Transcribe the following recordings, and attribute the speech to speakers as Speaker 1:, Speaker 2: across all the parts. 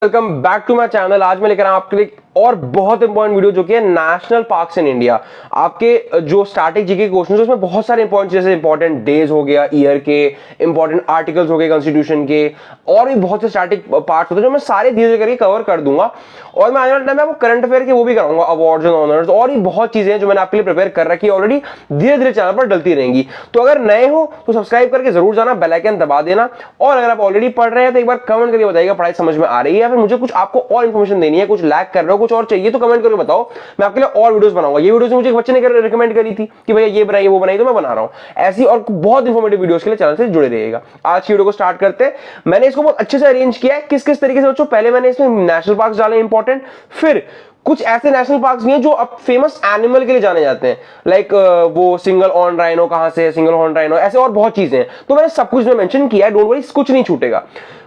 Speaker 1: Welcome back to my channel. आज मैं लेकर आया आपके लिए और बहुत इंपॉर्टेंट वीडियो जो कि है नेशनल पार्क्स इन इंडिया। आपके जो स्टैटिक जीके के क्वेश्चन है उसमें बहुत सारे इंपॉर्टेंट जैसे इंपॉर्टेंट डेज हो गया ईयर के, इंपॉर्टेंट आर्टिकल्स हो गए कॉन्स्टिट्यूशन के, और भी बहुत से स्टैटिक पार्ट्स होते हैं जो मैं सारे धीरे धीरे करके कवर कर दूंगा। और मैं आने वाले टाइम में आपको करंट अफेयर के वो भी कराऊंगा, अवार्ड्स एंड ऑनर्स, और भी बहुत चीजें हैं जो मैंने आपके लिए प्रिपेयर कर रखी है ऑलरेडी, धीरे धीरे चैनल पर डलती रहेंगी। तो अगर नए हो तो सब्सक्राइब करके जरूर जाना, बेल आइकन दबा देना, और अगर आप ऑलरेडी पढ़ रहे हैं तो एक बार कमेंट करके बताइएगा पढ़ाई समझ में आ रही है या फिर मुझे कुछ आपको और इन्फॉर्मेशन देनी है, कुछ लैग कर रहे हो, कुछ और चाहिए तो कमेंट करके बताओ। मैं आपके लिए और वीडियोस बनाऊंगा। ये वीडियोस मुझे एक बच्चे ने रिकमेंड करी थी कि भैया ये बनाइए वो बनाइए, तो मैं बना रहा हूं। ऐसी और बहुत इंफॉर्मेटिव वीडियोस के लिए चैनल से जुड़े रहिएगा। आज की वीडियो को स्टार्ट करते हैं। मैंने इसको बहुत अच्छे से अरेंज किया है किस किस तरीके से बच्चों। पहले मैंने इसमें नेशनल पार्क डाले इंपॉर्टेंट, फिर कुछ ऐसे नेशनल पार्क्स भी हैं जो अब फेमस एनिमल के लिए जाने जाते हैं, लाइक वो सिंगल हॉर्न राइनो कहां से है, सिंगल हॉर्न राइनो, ऐसे और बहुत चीजें हैं। तो मैंने सब कुछ मेंशन किया है, डोंट वरी, कुछ नहीं छूटेगा।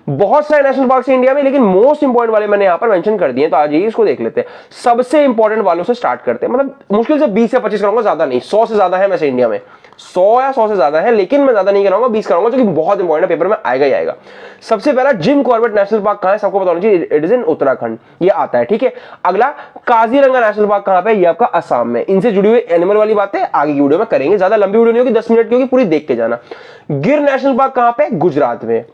Speaker 1: बहुत सारे नेशनल पार्क्स हैं इंडिया में, लेकिन मोस्ट इंपॉर्टेंट वाले मैंने यहां पर मेंशन कर दिए। तो आज ये इसको देख लेते हैं। सबसे इंपॉर्टेंट वालों से स्टार्ट करते हैं। मतलब मुश्किल से 20 या 25 कराऊंगा, ज्यादा नहीं। 100 से ज्यादा है वैसे इंडिया में, 100 या 100 से ज्यादा है, लेकिन मैं ज्यादा नहीं कराऊंगा, 20 कराऊंगा, जो कि बहुत इंपॉर्टेंट है, पेपर में आएगा ही आएगा। सबसे पहला जिम कॉर्बेट नेशनल पार्क कहां है, सबको बताना चाहिए, इट इज इन उत्तराखंड, ये आता है, ठीक है। अगला काजीरंगा नेशनल पार्क कहां पे, ये आपका असम में। इनसे जुड़ी हुई एनिमल वाली बातें आगे की वीडियो में करेंगे, ज्यादा लंबी वीडियो नहीं होगी, 10 मिनट की होगी, पूरी देख के जाना। गिर नेशनल पार्क कहां पे, गुजरात में।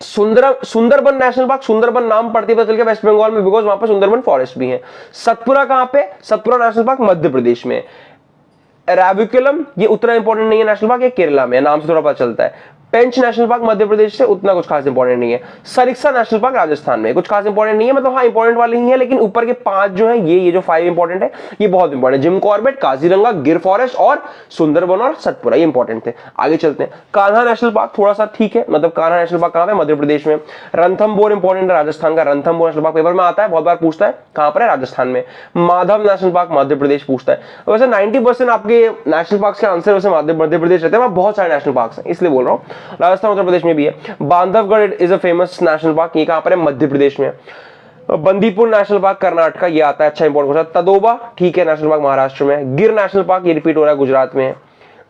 Speaker 1: सुंदरबन नेशनल पार्क, सुंदरबन नाम पड़ती है चल के वेस्ट बंगाल में, बिकॉज वहां पर सुंदरबन फॉरेस्ट भी है। सतपुरा कहां पे, सतपुरा नेशनल पार्क मध्य प्रदेश में। एराविकुलम, ये उतना इंपॉर्टेंट नहीं है नेशनल पार्क, ये केरला में, नाम से थोड़ा पता चलता है। पेंच नेशनल पार्क मध्य प्रदेश से, उतना कुछ खास इंपॉर्टेंट नहीं है। सरिस्का नेशनल पार्क राजस्थान में, कुछ खास इंपॉर्टेंट नहीं है, मतलब हाँ इंपॉर्टेंट वाले ही है, लेकिन ऊपर के 5 जो है, ये जो 5 इंपॉर्टेंट है, ये बहुत इंपॉर्टेंट है। जिम कॉर्बेट, काजीरंगा, गिर फॉरेस्ट और सुंदरबन और सतपुरा, ये इंपॉर्टेंट थे। आगे चलते हैं। कान्हा नेशनल पार्क थोड़ा सा ठीक है, मतलब कान्हा नेशनल पार्क कहां पे, मध्य प्रदेश में। रणथंबोर इंपॉर्टेंट है, राजस्थान का। रणथंबोर नेशनल पार्क पेपर में आता है, बहुत बार पूछता है, कहां पर है, राजस्थान में। माधव नेशनल पार्क मध्य प्रदेश पूछता है। वैसे 90% आपके नेशनल पार्क के आंसर वैसे मध्य प्रदेश रहते हैं, बहुत सारे नेशनल पार्क हैं, इसलिए बोल रहा हूं। राजस्थान उत्तर प्रदेश में भी है। Bandhavgarh is a famous national park, ये कहां पर है, मध्य प्रदेश में। बंदीपुर नेशनल पार्क कर्नाटक, ये आता है, अच्छा इंपॉर्टेंट क्वेश्चन। तदोबा ठीक है, नेशनल पार्क महाराष्ट्र में। गिर नेशनल पार्क, ये रिपीट हो रहा है, गुजरात में।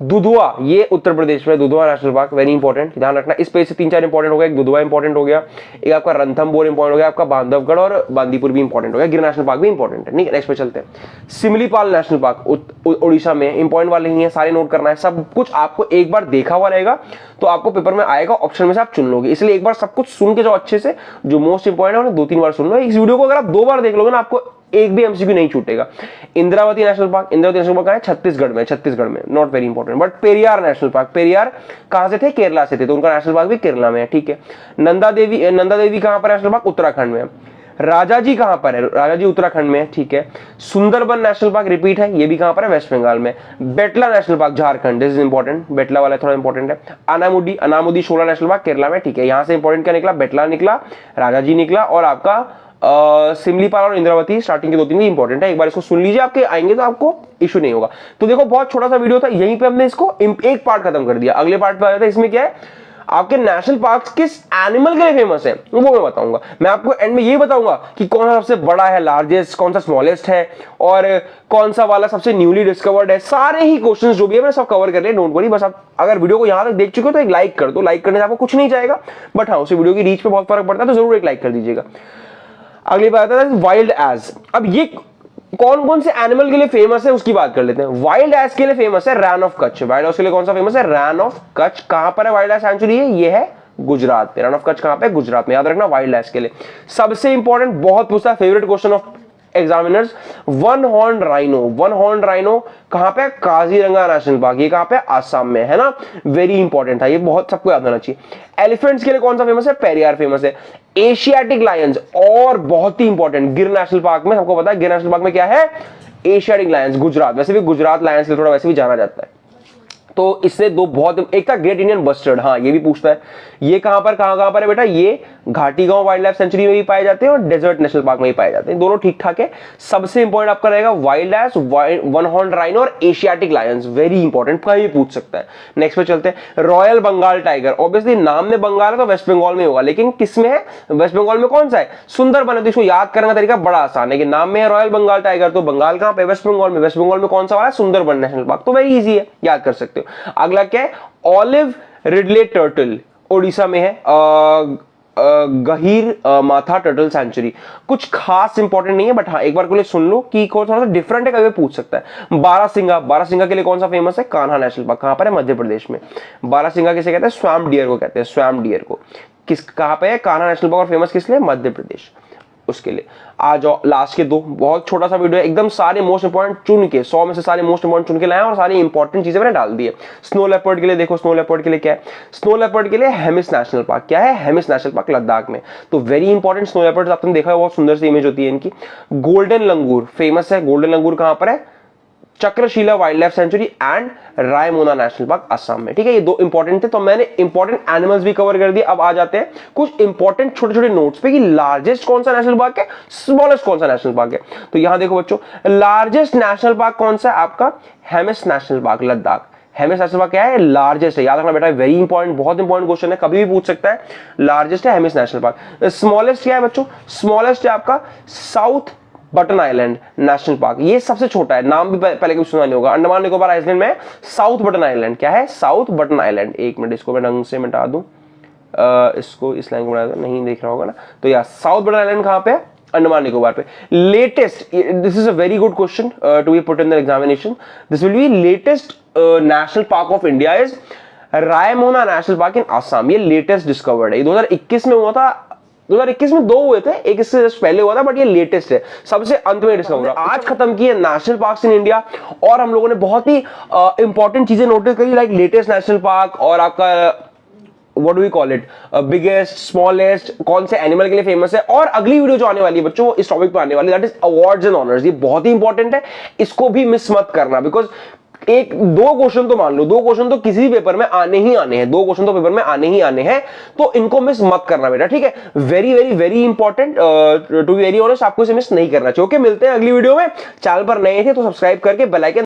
Speaker 1: दुधवा, ये उत्तर प्रदेश में, Dudhwa national park, very important, ध्यान रखना। इस पेज से 3-4 इंपॉर्टेंट हो गया, एक दुधवा इंपॉर्टेंट हो गया, एक आपका रणथंबोर इंपॉर्टेंट हो गया, आपका बांधवगढ़ और बांदीपुर भी इंपॉर्टेंट हो गया, गिर नेशनल पार्क भी इंपॉर्टेंट है। नेक्स्ट पे चलते हैं। सिमलीपाल नेशनल पार्क उड़ीसा में, इंपॉर्टेंट वाले ही है, सारे नोट करना है। सब कुछ आपको एक बार देखा हुआ रहेगा तो आपको पेपर में आएगा, ऑप्शन में से आप चुन लोगे, इसलिए एक बार सब कुछ सुन के जो अच्छे से, जो मोस्ट इंपॉर्टेंट है उन्हें 2-3 बार सुन लो। इस वीडियो को अगर आप 2 बार देख लोगे ना, आपको एक भी एमसीक्यू नहीं छूटेगा। Indravati national park, Indravati national park है छत्तीसगढ़ में, not very important. But Periyar national park, Periyar कहां से थे, केरला से थे, तो उनका नेशनल पार्क भी केरला में है, ठीक है। नंदा देवी कहां पर नेशनल पार्क, उत्तराखंड में। राजाजी कहां पर है, राजाजी उत्तराखंड में, ठीक है। सुंदरबन नेशनल पार्क रिपीट है, ये भी कहां पर है, वेस्ट बंगाल में। Betla national park Jharkhand, this is important, Betla वाला थोड़ा इंपॉर्टेंट है। अनामुदी शोला नेशनल पार्क केरला में, ठीक है। यहां से इंपॉर्टेंट क्या निकला, बेटला निकला, राजाजी निकला, और आपका सिमलीपाल और इंद्रावती स्टार्टिंग के 2-3 भी इंपॉर्टेंट है। एक बार इसको सुन लीजिए, आपके आएंगे तो आपको इशू नहीं होगा। तो देखो बहुत छोटा सा वीडियो था, यहीं पे हमने इसको एक पार्ट खत्म कर दिया। अगले पार्ट पे आ जाता है, इसमें क्या है, आपके नेशनल पार्क्स किस एनिमल के लिए फेमस है वो मैं बताऊंगा। मैं आपको एंड में ये बताऊंगा कि कौन सा सबसे बड़ा है, लार्जेस्ट, कौन सा स्मॉलेस्ट है, और कौन सा वाला सबसे न्यूली डिस्कवर्ड है। सारे ही क्वेश्चंस जो भी है मैंने सब कवर कर लिए, डोंट वरी। बस आप अगर वीडियो को यहां तक देख चुके हो तो एक लाइक कर दो, लाइक करने से आपको कुछ नहीं जाएगा, बट हाँ उसी वीडियो की रीच पे बहुत फर्क पड़ता है, तो जरूर एक लाइक कर दीजिएगा। अगली बात है वाइल्ड एज। अब ये कौन कौन से एनिमल के लिए फेमस है उसकी बात कर लेते हैं। वाइल्ड एज के लिए फेमस है ran off Kutch. Wild as के लिए कौन सा फेमस है, रैन ऑफ कच्छ। कहां पर है वाइल्ड एज सेंचुरी, ये है गुजरात में। रैन ऑफ कच्छ कहां पे, गुजरात में, याद रखना वाइल्ड एज के लिए। सबसे इंपॉर्टेंट, बहुत पूछता है, favourite question of examiners, one horn rhino. One horn rhino कहां पे, काजीरंगा नेशनल पार्क, ये कहां पे, आसाम में, है ना, वेरी इंपॉर्टेंट था ये, बहुत सबको याद होना चाहिए। एलिफेंट्स के लिए कौन सा फेमस है, पेरियार फेमस है। एशियाटिक लायंस, और बहुत ही इंपॉर्टेंट, गिर नेशनल पार्क में, सबको पता है गिर नेशनल पार्क में क्या है, एशियाटिक लायंस, गुजरात। वैसे भी गुजरात लायंस के थोड़ा वैसे भी जाना जाता है। तो इससे दो बहुत, एक था ग्रेट इंडियन बस्टर्ड, हाँ ये भी पूछता है, ये कहां पर है बेटा, ये घाटी गांव वाइल्ड लाइफ सेंचुरी में भी पाए जाते हैं और डेजर्ट नेशनल पार्क में भी पाए जाते हैं, दोनों ठीक ठाक है। सबसे इंपॉर्टेंट आपका रहेगा wild ass, one horn rhino और एशियाटिक लायंस, वेरी इंपॉर्टेंट, कहीं भी पूछ सकता है। नेक्स्ट पे चलते हैं, रॉयल बंगाल टाइगर। ऑब्वियसली नाम में बंगाल है तो वेस्ट बंगाल में होगा, लेकिन किस में है, वेस्ट बंगाल में कौन सा है, सुंदरबन है, तो इसको याद करने का तरीका बड़ा आसान है कि नाम में है रॉयल बंगाल टाइगर, तो बंगाल कहां पे, वेस्ट बंगाल में। वेस्ट बंगाल में कौन सा वाला है, सुंदरबन नेशनल पार्क, तो वेरी इजी है, याद कर सकते हो। अगला क्या है, ऑलिव रिडले टर्टल, ओडिशा में है। गहीर माथा टर्टल सेंचुरी। कुछ खास इंपॉर्टेंट नहीं है, बट हाँ एक बार के लिए सुन लो कि थोड़ा सा डिफरेंट है, कभी पूछ सकता है। बारहसिंगा के लिए कौन सा फेमस है? Kanha national park. कहां पर है? मध्य प्रदेश में। बारहसिंगा किसे कहते हैं? स्वैम्प डियर को कहते हैं, स्वैम्प डियर को। कहां पे है कान्हा नेशनल पार्क? और फेमस किस लिए? मध्य प्रदेश। उसके लिए आ जाओ लास्ट के दो, बहुत छोटा सा वीडियो है, एकदम सारे मोस्ट इंपोर्टेंट चुन के 100 में से सारे मोस्ट इंपोर्टेंट चुन के लाए और सारी इंपॉर्टेंट चीजें मैंने डाल दी है। स्नो लेपर्ड के लिए देखो, स्नो लेपर्ड के लिए क्या है? स्नो लेपर्ड के लिए हेमिस नेशनल पार्क। क्या है? हेमिस नेशनल पार्क, लद्दाख में। तो वेरी इंपॉर्टेंट स्नो लेपर्ड आपने देखा है, बहुत सुंदर सी इमेज होती है इनकी। गोल्डन लंगूर फेमस है। गोल्डन लंगूर कहां पर है? Chakrashila wildlife sanctuary and Raimona national park Assam में। ठीक है, ये दो इंपॉर्टेंट थे, तो मैंने इंपॉर्टेंट एनिमल्स भी कवर कर दिए। अब आ जाते हैं कुछ इंपॉर्टेंट छोटे छोटे नोट्स पे कि लार्जेस्ट कौन सा नेशनल पार्क है, स्मॉलेस्ट कौन सा नेशनल पार्क है। तो यहां देखो बच्चों, लार्जेस्ट नेशनल पार्क कौन सा है आपका? Hemis national park, Ladakh. Hemis national park क्या है? लार्जेस्ट है, याद रखना बेटा, वेरी इंपॉर्टेंट, बहुत इंपॉर्टेंट क्वेश्चन है, कभी भी पूछ सकता है। लार्जेस्ट है हेमिस नेशनल पार्क। स्मॉलेस्ट क्या है बच्चों? स्मॉलेस्ट है आपका south button island national park. ये सबसे छोटा है, नाम भी पहले कभी सुना नहीं होगा। अंडमान निकोबार आइलैंड में साउथ बटन आइलैंड। क्या है? South button island. एक मिनट, इसको मैं ढंग से मिटा दूं, इसको इस लाइन को बना दूं, नहीं देख रहा होगा ना। तो यार साउथ बटन आइलैंड कहां पे है? अंडमान निकोबार पे। Latest, this is a very good question to be put in the examination. This will be latest national park of India is Raimona national park in Assam. ये लेटेस्ट डिस्कवर्ड है, 2021 में हुआ था। 2021 में दो हुए थे, एक इससे जस्ट पहले हुआ था, बट ये लेटेस्ट है, सबसे अंत में डिस्कवर हुआ। आज खत्म किए नेशनल पार्क्स इन इंडिया, और हम लोगों ने बहुत ही इंपॉर्टेंट चीजें नोटिस करी, लाइक लेटेस्ट नेशनल पार्क और आपका what do we call it, biggest, smallest, कौन से एनिमल के लिए फेमस है। और अगली वीडियो जो आने वाली है बच्चों, इस टॉपिक पर आने वाली, that is awards and honours. ये बहुत ही इंपॉर्टेंट है, इसको भी मिस मत करना, बिकॉज एक दो क्वेश्चन तो मान लो, दो क्वेश्चन तो किसी भी पेपर में आने ही आने हैं, दो क्वेश्चन तो पेपर में आने ही आने हैं, तो इनको मिस मत करना बेटा, ठीक है। Very very very important, to be very honest, आपको इसे मिस नहीं करना चाहिए। ओके, मिलते हैं अगली वीडियो में। चैनल पर नए थे तो सब्सक्राइब करके बेल आइकन